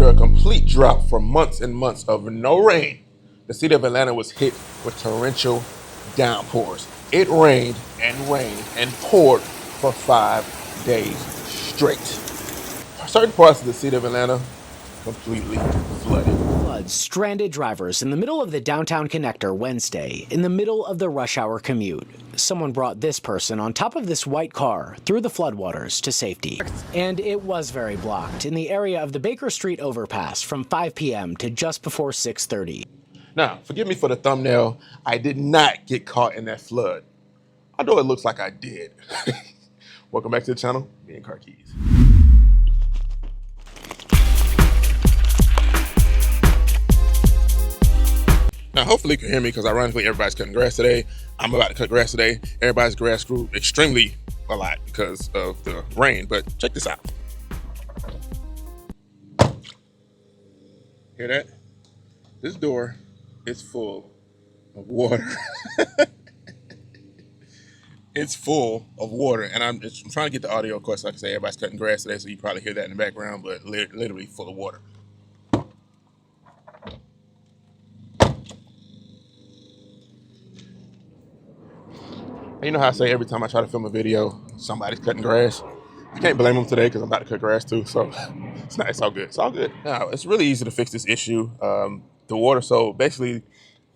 After a complete drought for months and months of no rain, the city of Atlanta was hit with torrential downpours. It rained and poured for 5 days straight. Certain parts of the city of Atlanta completely flooded. Floods stranded drivers in the middle of the downtown connector Wednesday, in the middle of the rush hour commute. Someone brought this person on top of this white car through the floodwaters to safety. And it was very blocked in the area of the Baker Street overpass from 5 p.m. to just before 6:30. Now, forgive me for the thumbnail. I did not get caught in that flood. Although it looks like I did. Welcome back to the channel, me and Car Keys. Now, hopefully you can hear me because ironically everybody's cutting grass today. I'm about to cut grass today. Everybody's grass grew extremely a lot because of the rain, but check this out. Hear that? This door is full of water. It's full of water, and I'm trying to get the audio, of course, like I say, everybody's cutting grass today, so you probably hear that in the background, but literally full of water. You know how I say every time I try to film a video, somebody's cutting grass? I can't blame them today because I'm about to cut grass too, so it's all good. It's all good. Now, it's really easy to fix this issue. The water, so basically,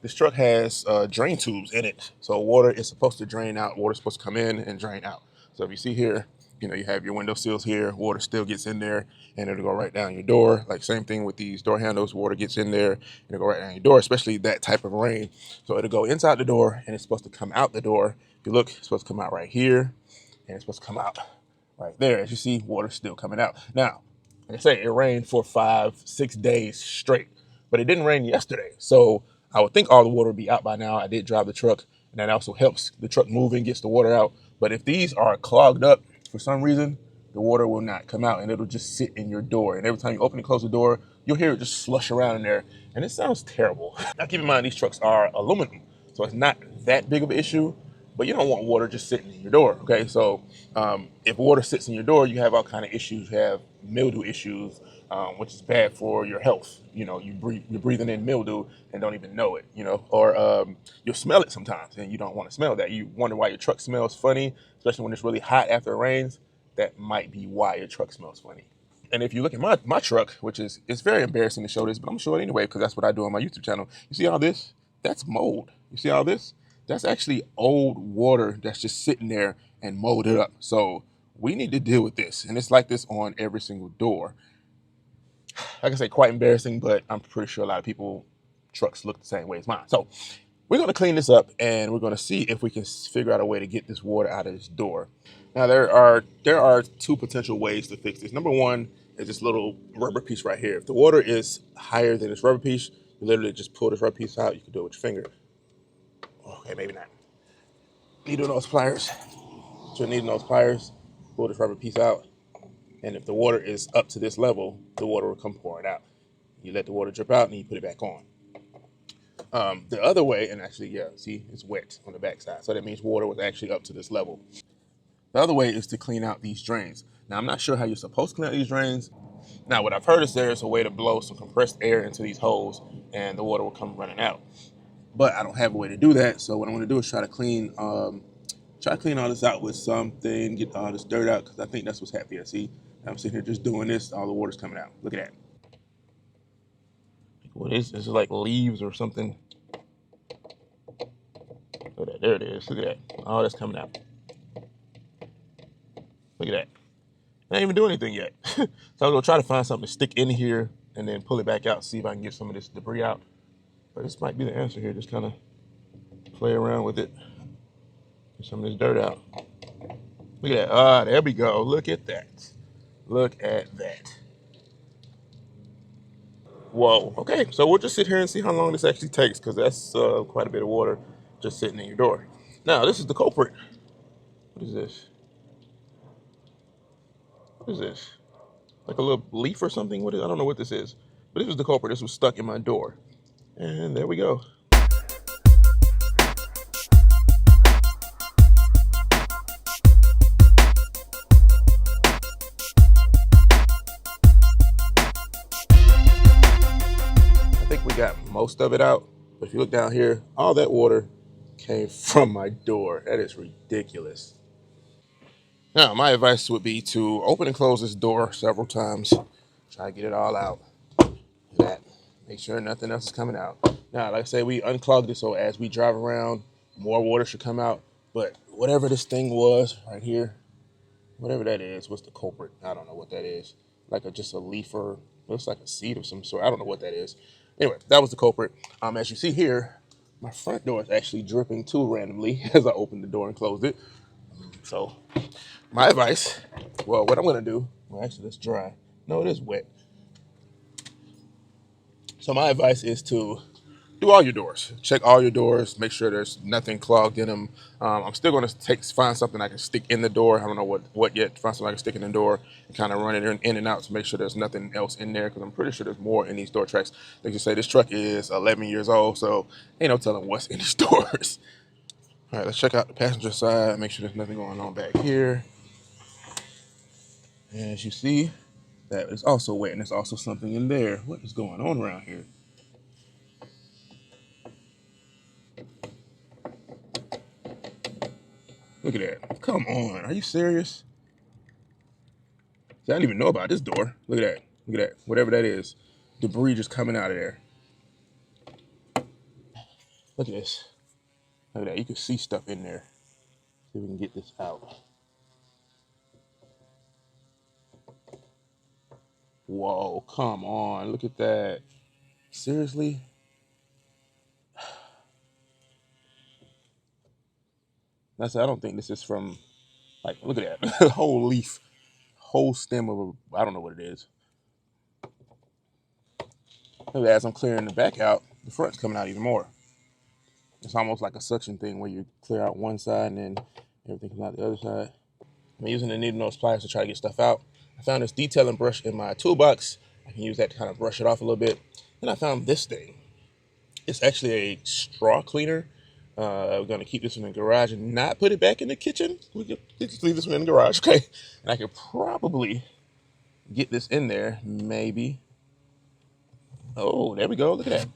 this truck has drain tubes in it. So water is supposed to drain out, water is supposed to come in and drain out. So if you see here, you know, you have your window sills here, water still gets in there and it'll go right down your door. Like same thing with these door handles, water gets in there and it'll go right down your door, especially that type of rain. So it'll go inside the door and it's supposed to come out the door. If you look, it's supposed to come out right here and it's supposed to come out right there. As you see, water's still coming out. Now, like I say, it rained for 5-6 days straight, but it didn't rain yesterday. So I would think all the water would be out by now. I did drive the truck and that also helps the truck moving, gets the water out. But if these are clogged up, for some reason, the water will not come out and it'll just sit in your door. And every time you open and close the door, you'll hear it just slush around in there. And it sounds terrible. Now keep in mind, these trucks are aluminum, so it's not that big of an issue, but you don't want water just sitting in your door, okay? So if water sits in your door, you have all kind of issues. You have mildew issues, which is bad for your health. You know, you're breathing in mildew and don't even know it, you know, or you'll smell it sometimes and you don't want to smell that. You wonder why your truck smells funny, especially when it's really hot after it rains. That might be why your truck smells funny. And if you look at my truck, which is, it's very embarrassing to show this, but I'm showing it anyway because that's what I do on my YouTube channel. You see all this? That's mold. You see all this? That's actually old water that's just sitting there and molded up. So we need to deal with this. And it's like this on every single door. Like I say, quite embarrassing, but I'm pretty sure a lot of people, trucks look the same way as mine. So we're going to clean this up and we're going to see if we can figure out a way to get this water out of this door. Now there are two potential ways to fix this. Number one is this little rubber piece right here. If the water is higher than this rubber piece, you literally just pull this rubber piece out. You can do it with your finger. Okay, maybe not. Needle nose pliers. So needle nose pliers, pull this rubber piece out. And if the water is up to this level, the water will come pouring out. You let the water drip out and you put it back on. The other way, and actually, yeah, see, it's wet on the backside. So that means water was actually up to this level. The other way is to clean out these drains. Now, I'm not sure how you're supposed to clean out these drains. Now, what I've heard is there's a way to blow some compressed air into these holes and the water will come running out. But I don't have a way to do that. So what I want to do is try to clean all this out with something, get all this dirt out, because I think that's what's happening. See, I'm sitting here just doing this, all the water's coming out. Look at that. What is this? Is like leaves or something? Look at that. There it is. Look at that. All that's coming out. Look at that. I didn't even do anything yet. So I'm going to try to find something to stick in here and then pull it back out, see if I can get some of this debris out. But this might be the answer here. Just kind of play around with it. Get some of this dirt out. Look at that. Ah, there we go. Look at that. Look at that. Whoa. Okay, so we'll just sit here and see how long this actually takes, because that's quite a bit of water just sitting in your door. Now, this is the culprit. What is this? What is this? Like a little leaf or something? What is, I don't know what this is. But this was the culprit. This was stuck in my door. And there we go. got most of it out. But if you look down here, all that water came from my door. That is ridiculous. Now, my advice would be to open and close this door several times. Try to get it all out. That. Make sure nothing else is coming out. Now, like I say, we unclogged it, so as we drive around, more water should come out. But whatever this thing was right here, whatever that is, what's the culprit? I don't know what that is. Like just a leaf, or looks like a seed of some sort. I don't know what that is. Anyway, that was the culprit. As you see here, my front door is actually dripping too randomly as I opened the door and closed it. So my advice, well, what I'm gonna do, well, actually it's dry. No, it is wet. So my advice is to do all your doors. Check all your doors. Make sure there's nothing clogged in them. I'm still going to find something I can stick in the door. I don't know what yet. Find something I can stick in the door and kind of run it in and out to make sure there's nothing else in there, because I'm pretty sure there's more in these door tracks. Like you say, this truck is 11 years old, so ain't no telling what's in these doors. All right, let's check out the passenger side. Make sure there's nothing going on back here. And as you see, that is also wet, and there's also something in there. What is going on around here? Look at that. Come on. Are you serious? See, I didn't even know about this door. Look at that. Look at that. Whatever that is. Debris just coming out of there. Look at this. Look at that. You can see stuff in there. See if we can get this out. Whoa, come on. Look at that. Seriously? I don't think this is from, like, look at that. Whole leaf. Whole stem of I don't know what it is. Look at that. As I'm clearing the back out, the front's coming out even more. It's almost like a suction thing where you clear out one side and then everything comes out the other side. I'm using the needle nose pliers to try to get stuff out. I found this detailing brush in my toolbox. I can use that to kind of brush it off a little bit. Then I found this thing. It's actually a straw cleaner. We're going to keep this one in the garage and not put it back in the kitchen. We can just leave this one in the garage, okay? And I could probably get this in there, maybe. Oh, there we go. Look at that.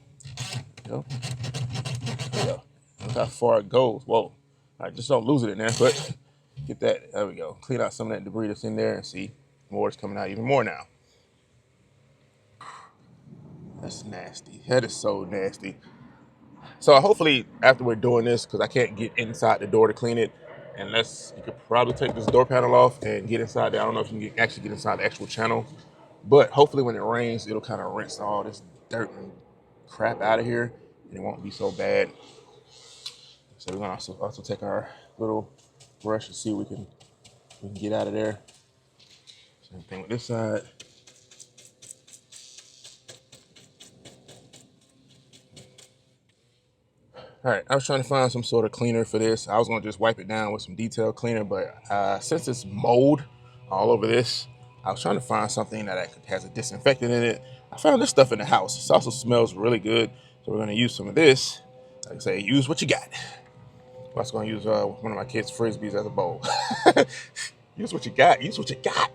There we go. Look how far it goes. Whoa. All right, just don't lose it in there, but get that. There we go. Clean out some of that debris that's in there and see more is coming out even more now. That's nasty. That is so nasty. So hopefully after we're doing this, because I can't get inside the door to clean it, unless you could probably take this door panel off and get inside there. I don't know if you can actually get inside the actual channel, but hopefully when it rains, it'll kind of rinse all this dirt and crap out of here and it won't be so bad. So we're gonna also take our little brush and see what we can get out of there. Same thing with this side. All right, I was trying to find some sort of cleaner for this. I was gonna just wipe it down with some detail cleaner, but since it's mold all over this, I was trying to find something that has a disinfectant in it. I found this stuff in the house. It also smells really good, so we're gonna use some of this. Like I say, use what you got. I was gonna use one of my kids' Frisbees as a bowl. Use what you got, use what you got.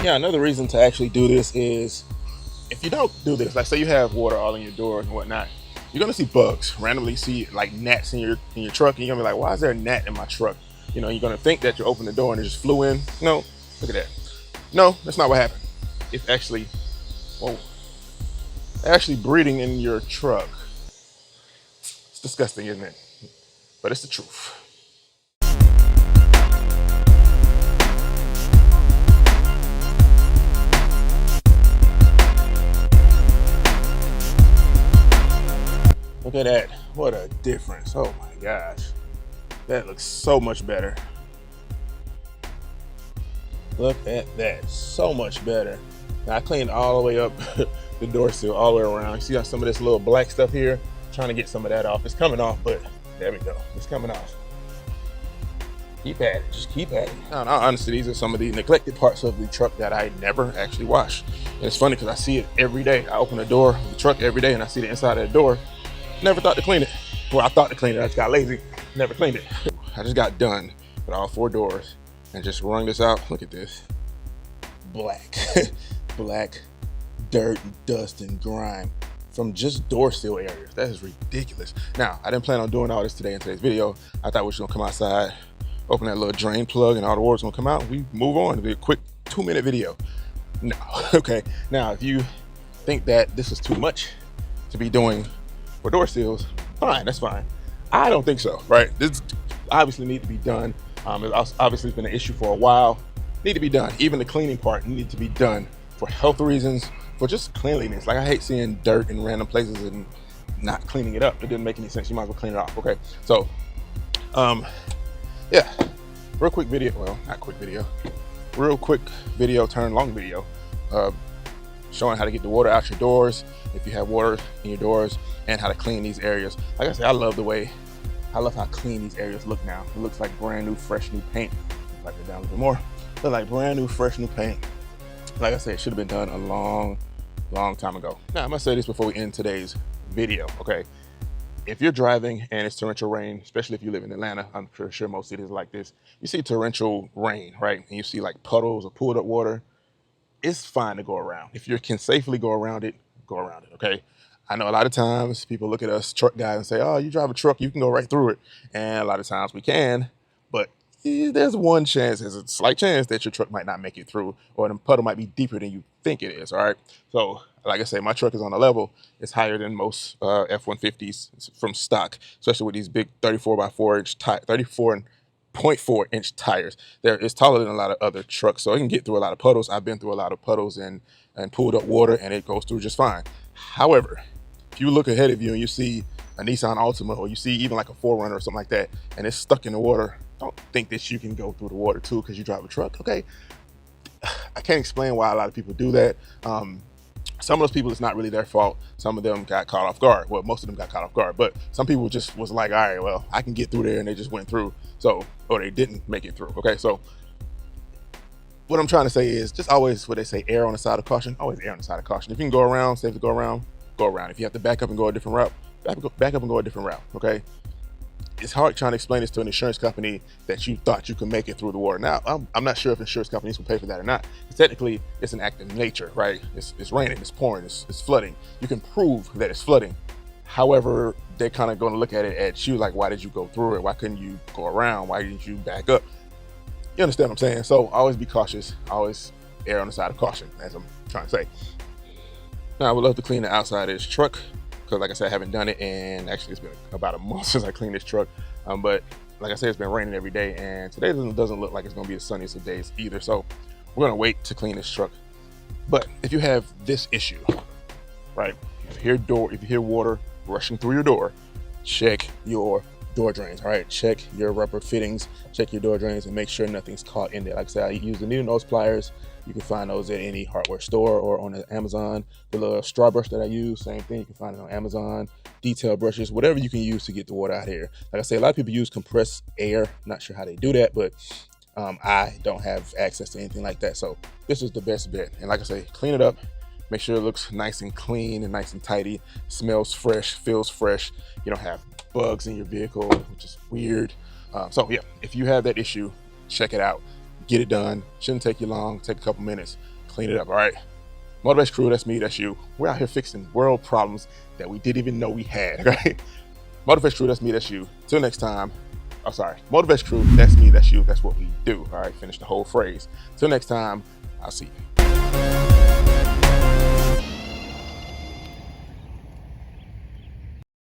Yeah, another reason to actually do this is, if you don't do this, like say you have water all in your door and whatnot, you're gonna see bugs, randomly see like gnats in your truck, and you're gonna be like, why is there a gnat in my truck? You know, you're gonna think that you opened the door and it just flew in. No, look at that. No, that's not what happened. It's actually, whoa, actually breeding in your truck. It's disgusting, isn't it? But it's the truth. Look at that. What a difference. Oh my gosh. That looks so much better. Look at that. So much better. Now I cleaned all the way up the door sill, all the way around. You see how some of this little black stuff here? I'm trying to get some of that off. It's coming off, but there we go. It's coming off. Keep at it. Just keep at it. Now, honestly, these are some of the neglected parts of the truck that I never actually wash. And it's funny because I see it every day. I open the door of the truck every day and I see the inside of the door. Never thought to clean it. Well, I thought to clean it. I just got lazy. Never cleaned it. I just got done with all 4 doors and just wrung this out. Look at this. black, black dirt and dust and grime from just door seal areas. That is ridiculous. Now, I didn't plan on doing all this today in today's video. I thought we were just gonna come outside, open that little drain plug, and all the water's gonna come out. We move on. It'll be a quick 2-minute video. No, okay. Now, if you think that this is too much to be doing for door seals, fine, that's fine. I don't think so, right? This obviously need to be done. Obviously it's been an issue for a while. Need to be done. Even the cleaning part needs to be done for health reasons, for just cleanliness. Like, I hate seeing dirt in random places and not cleaning it up. It didn't make any sense. You might as well clean it off, okay? So, yeah, real quick video. Well, not quick video. Real quick video turned long video, showing how to get the water out your doors if you have water in your doors, and how to clean these areas. Like I said, I love how clean these areas look now. It looks like brand new, fresh new paint. Like it down a little bit more. Look like brand new, fresh new paint. Like I said, it should have been done a long time ago. Now, I must say this before we end today's video, okay? If you're driving and it's torrential rain, especially if you live in Atlanta, I'm sure most cities are like this. You see torrential rain, right? And you see like puddles or pooled up water. It's fine to go around. If you can safely go around it, okay? I know a lot of times people look at us truck guys and say, oh, you drive a truck, you can go right through it. And a lot of times we can, but there's one chance, there's a slight chance that your truck might not make it through, or the puddle might be deeper than you think it is, all right? So, like I say, my truck is on a level. It's higher than most F-150s from stock, especially with these big 34.4 inch tires. It's taller than a lot of other trucks, so it can get through a lot of puddles. I've been through a lot of puddles and pooled up water, and it goes through just fine. However, if you look ahead of you and you see a Nissan Altima, or you see even like a 4Runner or something like that, and it's stuck in the water, don't think that you can go through the water too because you drive a truck, okay? I can't explain why a lot of people do that. Some of those people, it's not really their fault. Some of them got caught off guard. Well, most of them got caught off guard, but some people just was like, all right, well, I can get through there, and they just went through. So, or they didn't make it through, okay? So what I'm trying to say is just always, what they say, err on the side of caution, always err on the side of caution. If you can go around, safely go around, go around. If you have to back up and go a different route, back up and go a different route, okay? It's hard trying to explain this to an insurance company that you thought you could make it through the water. Now, I'm not sure if insurance companies will pay for that or not. Technically, it's an act of nature, right? It's raining, it's pouring, it's flooding. You can prove that it's flooding. However, they're kind of going to look at it at you like, why did you go through it? Why couldn't you go around? Why didn't you back up? You understand what I'm saying? So always be cautious. Always err on the side of caution, as I'm trying to say. Now, I would love to clean the outside of this truck, because like I said, I haven't done it, and actually it's been about a month since I cleaned this truck. But like I said, it's been raining every day, and today doesn't look like it's gonna be the sunniest of days either. So we're gonna wait to clean this truck. But if you have this issue, right? If you hear water rushing through your door, check your door drains, all right? Check your rubber fittings, check your door drains, and make sure nothing's caught in there. Like I said, I use the needle nose pliers. You can find those at any hardware store or on Amazon. The little straw brush that I use, same thing. You can find it on Amazon. Detail brushes, whatever you can use to get the water out here. Like I say, a lot of people use compressed air. Not sure how they do that, but I don't have access to anything like that. So this is the best bet. And like I say, clean it up. Make sure it looks nice and clean and nice and tidy. Smells fresh, feels fresh. You don't have bugs in your vehicle, which is weird. So yeah, if you have that issue, check it out. Get it done. Shouldn't take you long. Take a couple minutes. Clean it up, all right? Motivation Crew, that's me, that's you. We're out here fixing world problems that we didn't even know we had, right? Motivation Crew, that's me, that's you. Till next time. Oh, sorry. Motivation Crew, that's me, that's you. That's what we do, all right? Finish the whole phrase. Till next time, I'll see you.